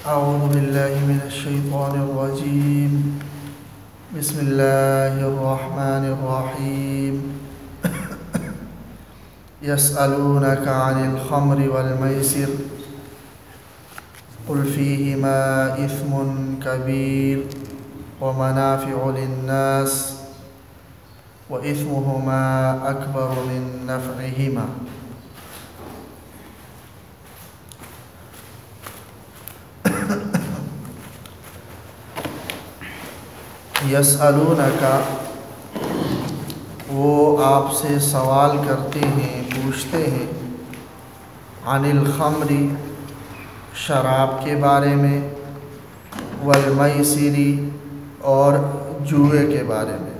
أعوذ بالله من الشيطان الرجيم. بسم الله الرحمن الرحيم. يسألونك عن الخمر والميسر قل فيهما إثم كبير ومنافع للناس وإثمهما أكبر من نفعهما. یسألونکا، وہ آپ سے سوال کرتے ہیں، پوچھتے ہیں، عن الخمر، شراب کے بارے میں، والمیسر، اور جوئے کے بارے میں.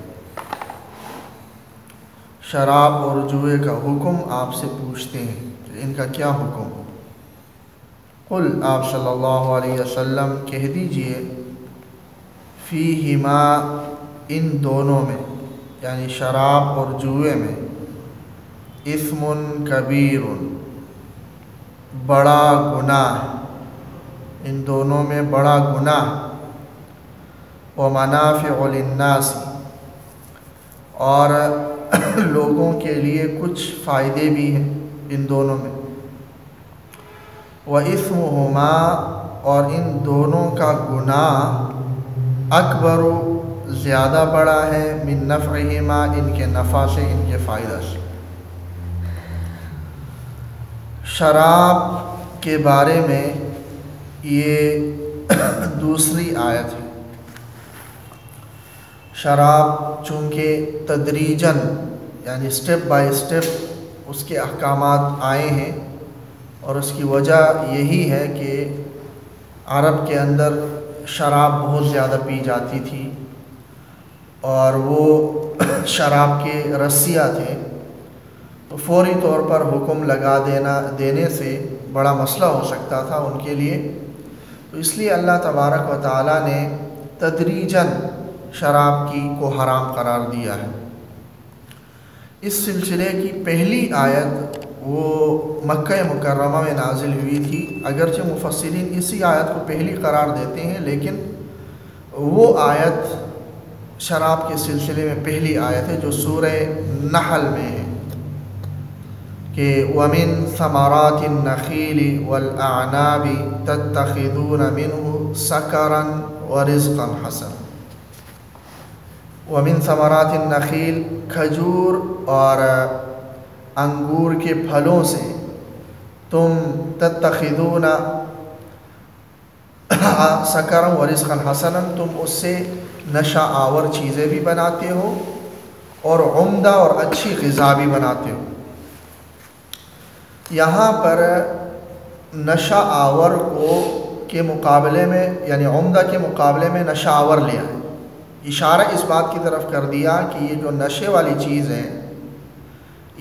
شراب اور جوئے کا حکم آپ سے پوچھتے ہیں کہ ان کا کیا حکم. قل، آپ صلی اللہ علیہ وسلم کہہ دیجئے، فیہما، ان دونوں میں یعنی شراب اور جوئے میں، اثم کبیر، بڑا گناہ، ان دونوں میں بڑا گناہ، ومنافع للناس، اور لوگوں کے لیے کچھ فائدے بھی ہیں ان دونوں میں، وَإِثْمُهُمَا، اور ان دونوں کا گناہ، اکبر، زیادہ بڑا ہے، من نفعہما، ان کے نفع سے، ان کے فائدہ سے. شراب کے بارے میں یہ دوسری آیت ہے. شراب چونکہ تدریجاً یعنی سٹیپ بائی سٹیپ اس کے احکامات آئے ہیں، اور اس کی وجہ یہی ہے کہ عرب کے اندر شراب بہت زیادہ پی جاتی تھی، اور وہ شراب کے رسیاں تھے، تو فوری طور پر حکم لگا دینے سے بڑا مسئلہ ہو سکتا تھا ان کے لیے. تو اس لیے اللہ تبارک و تعالیٰ نے تدریجاً شراب کو حرام قرار دیا ہے. اس سلسلے کی پہلی آیت وہ مکہ مکرمہ میں نازل ہوئی تھی. اگرچہ مفسرین اسی آیت کو پہلی قرار دیتے ہیں، لیکن وہ آیت شراب کے سلسلے میں پہلی آیت ہے جو سورہ نحل میں ہے کہ وَمِن ثَمَرَاتِ النَّخِيلِ وَالْأَعْنَابِ تَتَّخِذُونَ مِنْهُ سَكَرًا وَرِزْقًا حَسَنًا. وَمِن ثَمَرَاتِ النَّخِيلِ، کھجور اور انگور کے پھلوں سے تم تتخذون سکرا ورزقا حسنا، تم اس سے نشہ آور چیزیں بھی بناتے ہو اور عمدہ اور اچھی غذا بھی بناتے ہو. یہاں پر نشہ آور کے مقابلے میں یعنی عمدہ کے مقابلے میں نشہ آور لیا ہے. اشارہ اس بات کی طرف کر دیا کہ یہ جو نشے والی چیز ہے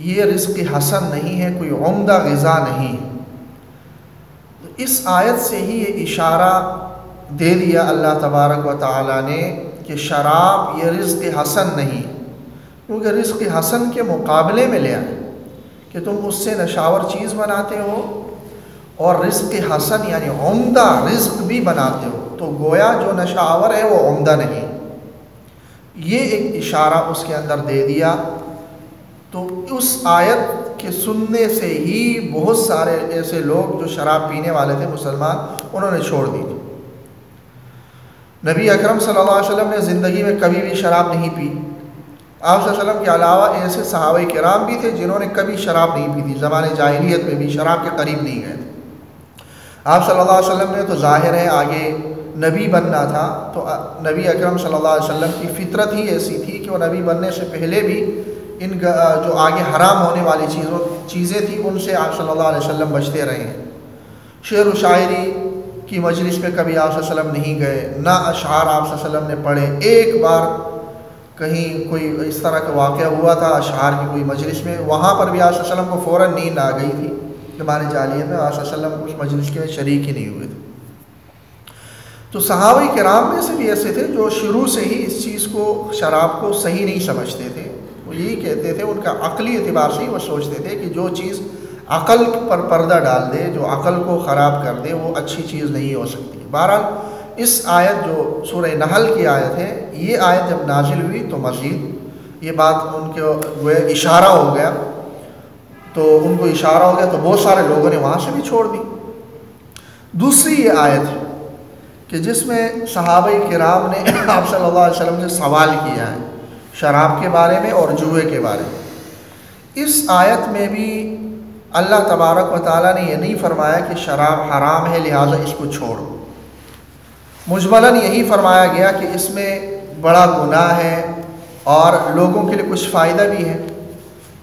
یہ رزق حسن نہیں ہے، کوئی عمدہ غذا نہیں. تو اس آیت سے ہی یہ اشارہ دے دیا اللہ تبارک و تعالیٰ نے کہ شراب یہ رزق حسن نہیں، کیونکہ رزق حسن کے مقابلے میں لیا ہے کہ تم اس سے نشاور چیز بناتے ہو اور رزق حسن یعنی عمدہ رزق بھی بناتے ہو، تو گویا جو نشاور ہے وہ عمدہ نہیں. یہ ایک اشارہ اس کے اندر دے دیا. تو اس آیت کے سننے سے ہی بہت سارے ایسے لوگ جو شراب پینے والے تھے مسلمان، انہوں نے چھوڑ دی تھی. نبی اکرم صلی اللہ علیہ وسلم نے زندگی میں کبھی بھی شراب نہیں پی. آپ صلی اللہ علیہ وسلم کے علاوہ ایسے صحابہ کرام بھی تھے جنہوں نے کبھی شراب نہیں پی تھی، زمانے جاہلیت میں بھی شراب کے قریب نہیں گئے تھے. آپ صلی اللہ علیہ وسلم نے تو ظاہر ہے آگے نبی بننا تھا، تو نبی اکرم صلی اللہ علیہ وسلم کی فطرت ہی ایسی تھی کہ وہ نبی بننے سے پہلے بھی ان جو آگے حرام ہونے والی چیزیں تھیں ان سے آپ صلی اللہ علیہ وسلم بچتے رہے ہیں. شعر و شاعری کی مجلس میں کبھی آپ صلی اللہ علیہ وسلم نہیں گئے، نہ اشعار آپ صلی اللہ علیہ وسلم نے پڑھے. ایک بار کہیں کوئی اس طرح کا واقعہ ہوا تھا اشعار کی کوئی مجلس میں، وہاں پر بھی آپ صلی اللہ علیہ وسلم کو فوراً نیند آ گئی تھی. زمانے جاہلیت میں آپ صلی اللہ علیہ وسلم اس مجلس کے شریک ہی نہیں ہوئے تھے. تو صحابہ کرام میں سے بھی ایسے تھے جو شروع سے ہی اس چیز کو، شراب کو صحیح نہیں سمجھتے تھے. وہ یہی کہتے تھے، ان کا عقلی اعتبار سے ہی وہ سوچتے تھے کہ جو چیز عقل پر پردہ ڈال دے، جو عقل کو خراب کر دے، وہ اچھی چیز نہیں ہو سکتی. بہرحال اس آیت جو سورہ نحل کی آیت ہے، یہ آیت جب نازل ہوئی تو مزید یہ بات ان کے گویا اشارہ ہو گیا، تو ان کو اشارہ ہو گیا تو بہت سارے لوگوں نے وہاں سے بھی چھوڑ دی۔ دوسری یہ آیت ہے کہ جس میں صحابہ کرام نے آپ صلی اللہ علیہ وسلم سے سوال کیا ہے شراب کے بارے میں اور جوئے کے بارے میں۔ اس آیت میں بھی اللہ تبارک و تعالیٰ نے یہ نہیں فرمایا کہ شراب حرام ہے لہٰذا اس کو چھوڑو، مجملاً یہی فرمایا گیا کہ اس میں بڑا گناہ ہے اور لوگوں کے لیے کچھ فائدہ بھی ہے،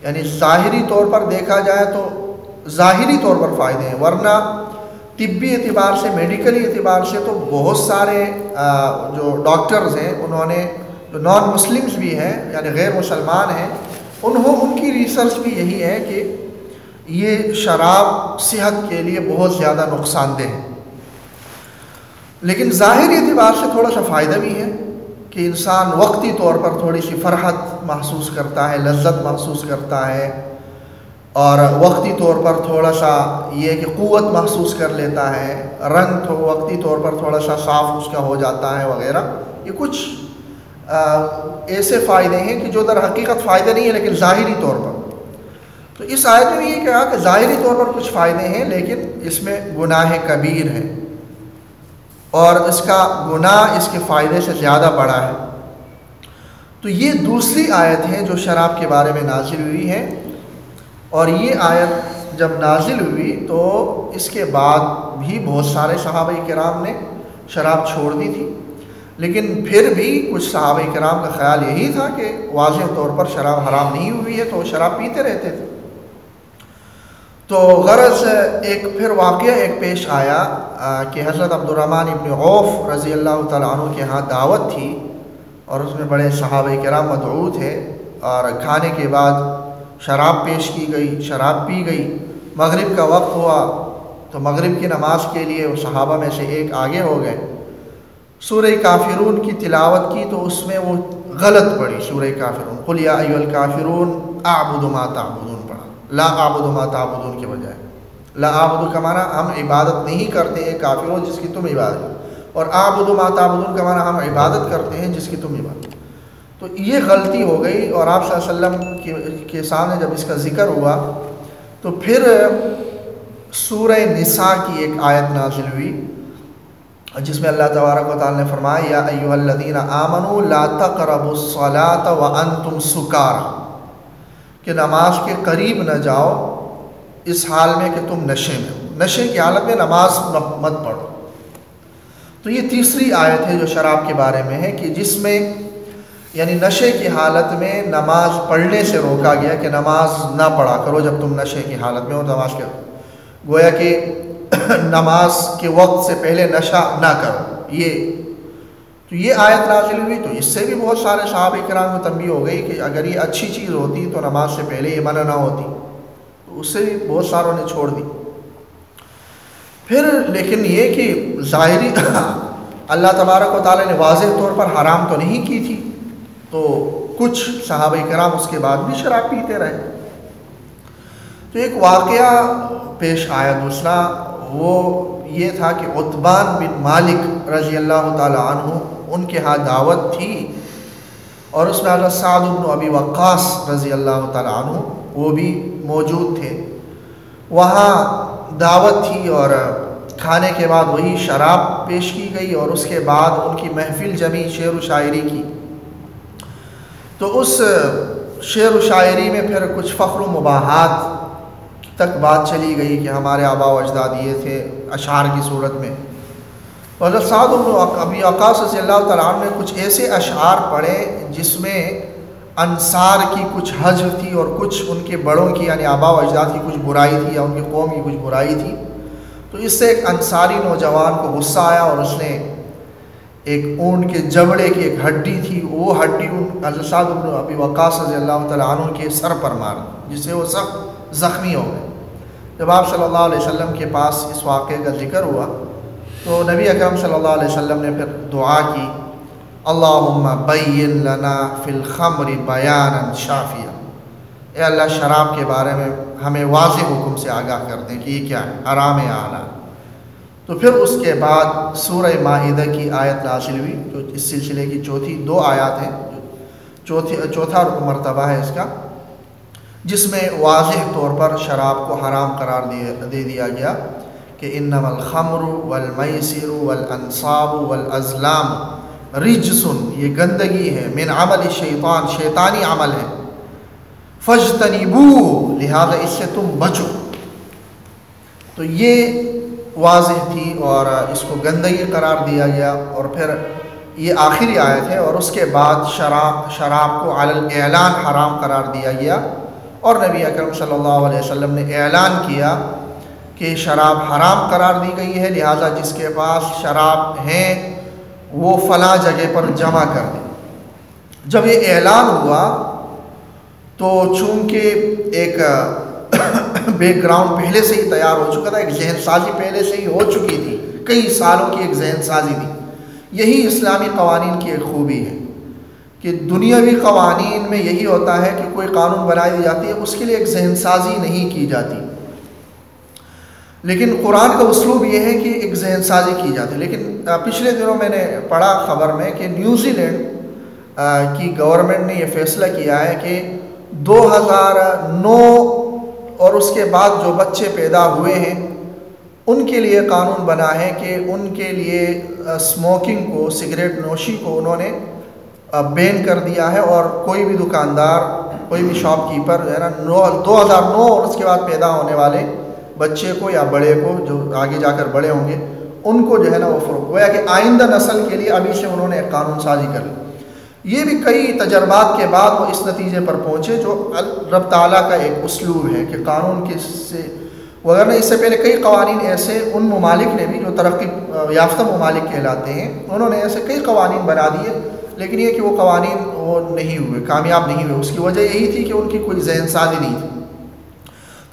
یعنی ظاہری طور پر دیکھا جائے تو ظاہری طور پر فائدے ہیں، ورنہ طبی اعتبار سے میڈیکلی اعتبار سے تو بہت سارے جو ڈاکٹرز ہیں انہوں نے جو نان مسلمز بھی ہیں یعنی غیر مسلمان ہیں ان کی ریسرچ بھی یہی ہے کہ یہ شراب صحت کے لیے بہت زیادہ نقصان دہ ہے، لیکن ظاہری اعتبار سے تھوڑا سا فائدہ بھی ہے کہ انسان وقتی طور پر تھوڑی سی فرحت محسوس کرتا ہے، لذت محسوس کرتا ہے، اور وقتی طور پر تھوڑا سا یہ کہ قوت محسوس کر لیتا ہے، رنگ تو وقتی طور پر تھوڑا سا صاف اس کا ہو جاتا ہے وغیرہ۔ یہ کچھ ایسے فائدے ہیں کہ جو در حقیقت فائدے نہیں ہیں لیکن ظاہری طور پر۔ تو اس آیت میں یہ کہا کہ ظاہری طور پر کچھ فائدے ہیں لیکن اس میں گناہ کبیر ہے اور اس کا گناہ اس کے فائدے سے زیادہ بڑا ہے۔ تو یہ دوسری آیت ہے جو شراب کے بارے میں نازل ہوئی ہے، اور یہ آیت جب نازل ہوئی تو اس کے بعد بھی بہت سارے صحابہ کرام نے شراب چھوڑ دی تھی، لیکن پھر بھی کچھ صحابہ کرام کا خیال یہی تھا کہ واضح طور پر شراب حرام نہیں ہوئی ہے تو وہ شراب پیتے رہتے تھے۔ تو غرض ایک پھر واقعہ ایک پیش آیا کہ حضرت عبد الرحمن ابن عوف رضی اللہ تعالیٰ عنہ کے ہاں دعوت تھی اور اس میں بڑے صحابہ کرام مدعو تھے، اور کھانے کے بعد شراب پیش کی گئی، شراب پی گئی۔ مغرب کا وقت ہوا تو مغرب کی نماز کے لیے وہ صحابہ میں سے ایک آگے ہو گئے، سورہ کافرون کی تلاوت کی تو اس میں وہ غلط پڑھی، سورہ کافرون قل یا ایھا الکافرون اعبد ما تعبدون پڑھا، لا اعبد ما تعبدون کے بجائے لا اعبد کا معنی ہم عبادت نہیں کرتے ہیں کافرون جس کی تم عبادت، اور اعبد ما تعبدون کا معنی ہم عبادت کرتے ہیں جس کی تم عبادت۔ تو یہ غلطی ہو گئی، اور آپ صلی اللہ علیہ وسلم کے سامنے جب اس کا ذکر ہوا تو پھر سورہ نساء کی ایک آیت نازل ہوئی جس میں اللہ تبارک و تعالی نے فرمایا یا ایھا الذین آمنوا لا تقربوا الصلاۃ وانتم سکارى، کہ نماز کے قریب نہ جاؤ اس حال میں کہ تم نشے میں ہو، نشے کی حالت میں نماز مت پڑھو۔ تو یہ تیسری آیت ہے جو شراب کے بارے میں ہے کہ جس میں یعنی نشے کی حالت میں نماز پڑھنے سے روکا گیا کہ نماز نہ پڑھا کرو جب تم نشے کی حالت میں ہو، نماز کے گویا کہ نماز کے وقت سے پہلے نشہ نہ کرو۔ تو یہ آیت نازل ہوئی تو اس سے بھی بہت سارے صحابہ کرام کو تنبیہ ہو گئی کہ اگر یہ اچھی چیز ہوتی تو نماز سے پہلے یہ منع نہ ہوتی، تو اس سے بھی بہت ساروں نے چھوڑ دی۔ پھر لیکن یہ کہ ظاہری اللہ تبارک و تعالی نے واضح طور پر حرام تو نہیں کی تھی، تو کچھ صحابہ کرام اس کے بعد بھی شراب پیتے رہے۔ تو ایک واقعہ پیش آیا دوسرا، وہ یہ تھا کہ عتبان بن مالک رضی اللہ تعالی عنہ ان کے ہاں دعوت تھی، اور اس میں حضرت سعد بن ابی وقاص رضی اللہ تعالی عنہ وہ بھی موجود تھے۔ وہاں دعوت تھی اور کھانے کے بعد وہی شراب پیش کی گئی، اور اس کے بعد ان کی محفل جمی شعر و شاعری کی۔ تو اس شعر و شاعری میں پھر کچھ فخر و مباحات تک بات چلی گئی کہ ہمارے آباء و اجداد یہ تھے اشعار کی صورت میں۔ حضرت سعد بن ابی وقاص رضی اللہ تعالیٰ عنہ نے کچھ ایسے اشعار پڑھے جس میں انصار کی کچھ حجر تھی اور کچھ ان کے بڑوں کی یعنی آباء و اجداد کی کچھ برائی تھی یا ان کی قوم کی کچھ برائی تھی۔ تو اس سے ایک انصاری نوجوان کو غصہ آیا اور اس نے ایک اونٹ کے جبڑے کی ایک ہڈی تھی، وہ ہڈی حضرت سعد بن ابی وقاص رضی اللہ تعالیٰ عنہ کے سر پر مار جس سے وہ سخت زخمی ہو گئے۔ جب آپ صلی اللہ علیہ وسلم کے پاس اس واقعے کا ذکر ہوا تو نبی اکرم صلی اللہ علیہ وسلم نے پھر دعا کی اللہم بین لنا فی الخمر بیانا شافیا، اے اللہ شراب کے بارے میں ہمیں واضح حکم سے آگاہ کر دیں کہ یہ کیا ہے، حرام ہے اعلیٰ۔ تو پھر اس کے بعد سورہ مائدہ کی آیت نازل ہوئی جو اس سلسلے کی چوتھی 2 آیات ہیں، چوتھا مرتبہ ہے اس کا، جس میں واضح طور پر شراب کو حرام قرار دے دیا گیا کہ انما الخمر والمیسر والانصاب والازلام رجس، یہ گندگی ہے، من عمل الشیطان، شیطانی عمل ہے، فاجتنبوہ، لہذا اس سے تم بچو۔ تو یہ واضح تھی اور اس کو گندگی قرار دیا گیا، اور پھر یہ آخری آیت ہے، اور اس کے بعد شراب کو علی الاعلان حرام قرار دیا گیا، اور نبی اکرم صلی اللہ علیہ وسلم نے اعلان کیا کہ شراب حرام قرار دی گئی ہے، لہٰذا جس کے پاس شراب ہیں وہ فلاں جگہ پر جمع کر دے۔ جب یہ اعلان ہوا تو چونکہ ایک بیک گراؤنڈ پہلے سے ہی تیار ہو چکا تھا، ایک ذہن سازی پہلے سے ہی ہو چکی تھی، کئی سالوں کی ایک ذہن سازی تھی۔ یہی اسلامی قوانین کی ایک خوبی ہے کہ دنیاوی قوانین میں یہی ہوتا ہے کہ کوئی قانون بنائی جاتی ہے، اس کے لیے ایک ذہن سازی نہیں کی جاتی، لیکن قرآن کا اسلوب یہ ہے کہ ایک ذہن سازی کی جاتی ہے۔ لیکن پچھلے دنوں میں نے پڑھا خبر میں کہ نیوزی لینڈ کی گورنمنٹ نے یہ فیصلہ کیا ہے کہ 2009 اور اس کے بعد جو بچے پیدا ہوئے ہیں ان کے لیے قانون بنا ہے کہ ان کے لیے اسموکنگ کو، سگریٹ نوشی کو انہوں نے بین کر دیا ہے، اور کوئی بھی دکاندار، کوئی بھی شاپ کیپر جو ہے نا 2009 اور اس کے بعد پیدا ہونے والے بچے کو یا بڑے کو جو آگے جا کر بڑے ہوں گے ان کو جو ہے نا وہ فروغ ہوا کہ آئندہ نسل کے لیے ابھی سے انہوں نے ایک قانون سازی کر لی۔ یہ بھی کئی تجربات کے بعد وہ اس نتیجے پر پہنچے جو رب تعالیٰ کا ایک اسلوب ہے کہ قانون کس سے، وغیرہ اس سے پہلے کئی قوانین ایسے ان ممالک نے بھی جو ترقی یافتہ ممالک کہلاتے ہیں، انہوں نے ایسے کئی قوانین بنا دیے، لیکن یہ کہ وہ قوانین وہ نہیں ہوئے، کامیاب نہیں ہوئے۔ اس کی وجہ یہی تھی کہ ان کی کوئی ذہن سازی نہیں تھی۔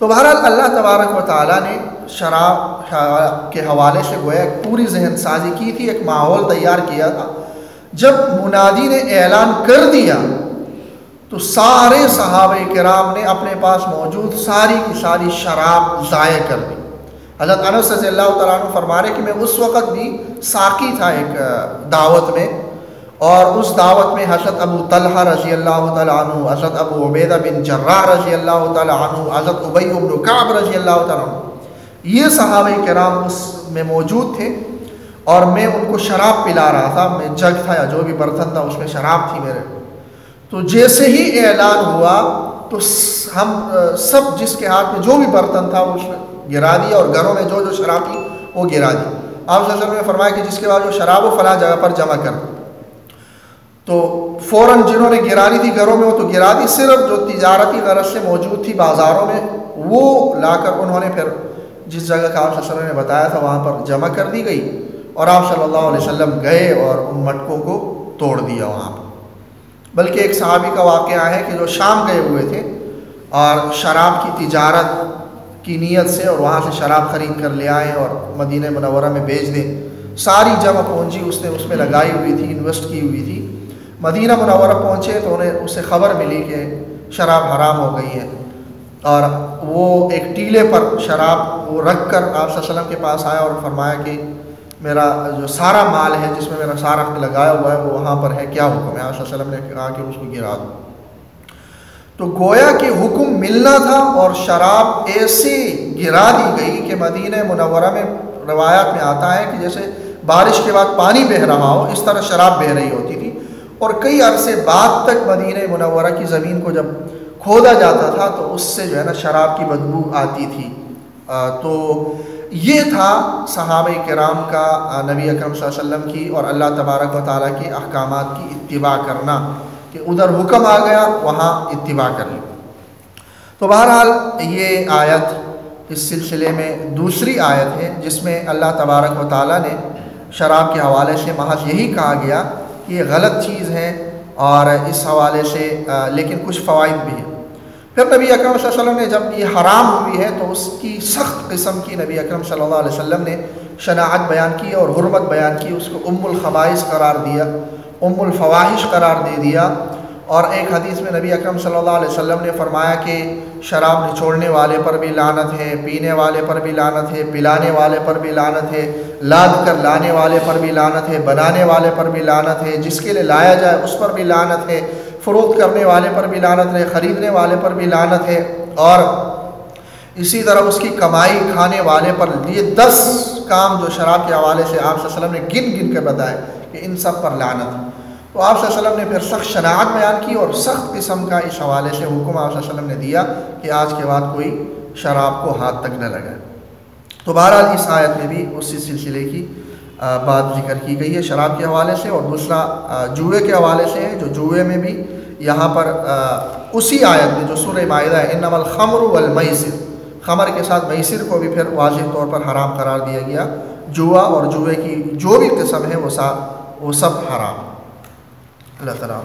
تو بہرحال اللہ تبارک و تعالیٰ نے شراب کے حوالے سے گویا ایک پوری ذہن سازی کی تھی، ایک ماحول تیار کیا تھا۔ جب منادی نے اعلان کر دیا تو سارے صحابہ کرام نے اپنے پاس موجود ساری کی ساری شراب ضائع کر دی۔ حضرت انس رضی اللہ تعالیٰ عنہ فرما رہے کہ میں اس وقت بھی ساقی تھا ایک دعوت میں، اور اس دعوت میں حضرت ابو طلحہ رضی اللہ تعالیٰ عنہ، حضرت ابو عبیدہ بن جراح رضی اللہ تعالیٰ عنہ، حضرت ابی بن کعب رضی اللہ تعالیٰ عنہ، یہ صحابہ کرام اس میں موجود تھے، اور میں ان کو شراب پلا رہا تھا، میں جگ تھا یا جو بھی برتن تھا اس میں شراب تھی میرے۔ تو جیسے ہی اعلان ہوا تو ہم سب جس کے ہاتھ میں جو بھی برتن تھا وہ اس میں گرا دیا، اور گھروں میں جو جو شراب تھی وہ گرا دی۔ آپ صلی اللہ علیہ وسلم نے فرمایا کہ جس کے بعد جو شراب وہ فلاں جگہ پر جمع کر دو۔ تو فوراً جنہوں نے گرانی تھی گھروں میں وہ تو گرا دی، صرف جو تجارتی غرض سے موجود تھی بازاروں میں وہ لا کر انہوں نے پھر جس جگہ کا آپ صلی اللہ علیہ وسلم نے بتایا تھا وہاں پر جمع کر دی گئی، اور آپ صلی اللہ علیہ وسلم گئے اور ان مٹکوں کو توڑ دیا وہاں پر۔ بلکہ ایک صحابی کا واقعہ ہے کہ جو شام گئے ہوئے تھے اور شراب کی تجارت کی نیت سے، اور وہاں سے شراب خرید کر لے آئے اور مدینہ منورہ میں بیچ دیں، ساری جمع پونجی اس نے اس میں لگائی ہوئی تھی، انویسٹ کی ہوئی تھی۔ مدینہ منورہ پہنچے تو انہیں اسے خبر ملی کہ شراب حرام ہو گئی ہے، اور وہ ایک ٹیلے پر شراب وہ رکھ کر آپ صلی اللہ علیہ وسلم کے پاس آیا اور فرمایا کہ میرا جو سارا مال ہے جس میں میرا سارا لگایا ہوا ہے وہ وہاں پر ہے، کیا حکم ہے؟ آپ صلی اللہ علیہ وسلم نے کہا کہ اس کو گرا دو۔ تو گویا کہ حکم ملنا تھا، اور شراب ایسی گرا دی گئی کہ مدینہ منورہ میں روایات میں آتا ہے کہ جیسے بارش کے بعد پانی بہہ رہا ہو اس طرح شراب بہہ رہی ہوتی تھی، اور کئی عرصے بعد تک مدینہ منورہ کی زمین کو جب کھودا جاتا تھا تو اس سے جو ہے نا شراب کی بدبو آتی تھی۔ تو یہ تھا صحابہ کرام کا نبی اکرم صلی اللہ علیہ وسلم کی اور اللہ تبارک و تعالیٰ کی احکامات کی اتباع کرنا، کہ ادھر حکم آ گیا وہاں اتباع کر لی۔ تو بہرحال یہ آیت اس سلسلے میں دوسری آیت ہے جس میں اللہ تبارک و تعالیٰ نے شراب کے حوالے سے محض یہی کہا گیا کہ یہ غلط چیز ہے، اور اس حوالے سے لیکن کچھ فوائد بھی ہیں۔ پھر نبی اکرم صلی اللہ علیہ وسلم نے جب یہ حرام ہوئی ہے تو اس کی سخت قسم کی نبی اکرم صلی اللہ علیہ وسلم نے شناعت بیان کی اور حرمت بیان کی، اس کو ام الخبائث قرار دیا، ام الفواحش قرار دے دیا۔ اور ایک حدیث میں نبی اکرم صلی اللہ علیہ وسلم نے فرمایا کہ شراب نچوڑنے والے پر بھی لعنت ہے، پینے والے پر بھی لعنت ہے، پلانے والے پر بھی لعنت ہے، لاد کر لانے والے پر بھی لعنت ہے، بنانے والے پر بھی لعنت ہے، جس کے لیے لایا جائے اس پر بھی لعنت ہے، فروخت کرنے والے پر بھی لعنت ہے، خریدنے والے پر بھی لعنت ہے، اور اسی طرح اس کی کمائی کھانے والے پر۔ یہ 10 کام جو شراب کے حوالے سے آپ صلی اللہ علیہ وسلم نے گن گن کے بتائے کہ ان سب پر لعنت ہے۔ تو آپ صلی اللہ علیہ وسلم نے پھر سخت شناعت بیان کی اور سخت قسم کا اس حوالے سے حکم آپ صلی اللہ علیہ وسلم نے دیا کہ آج کے بعد کوئی شراب کو ہاتھ تک نہ لگائے۔ تو بہرحال اس آیت میں بھی اسی سلسلے کی بات ذکر کی گئی ہے شراب کے حوالے سے، اور دوسرا جوئے کے حوالے سے ہے، جو جوئے میں بھی یہاں پر اسی آیت میں جو سورہ مائدہ ہے انما الخمر والمیسر، خمر کے ساتھ میسر کو بھی پھر واضح طور پر حرام قرار دیا گیا۔ جوا اور جوئے کی جو بھی قسم ہے وہ سب حرام۔ اللہ تعالیٰ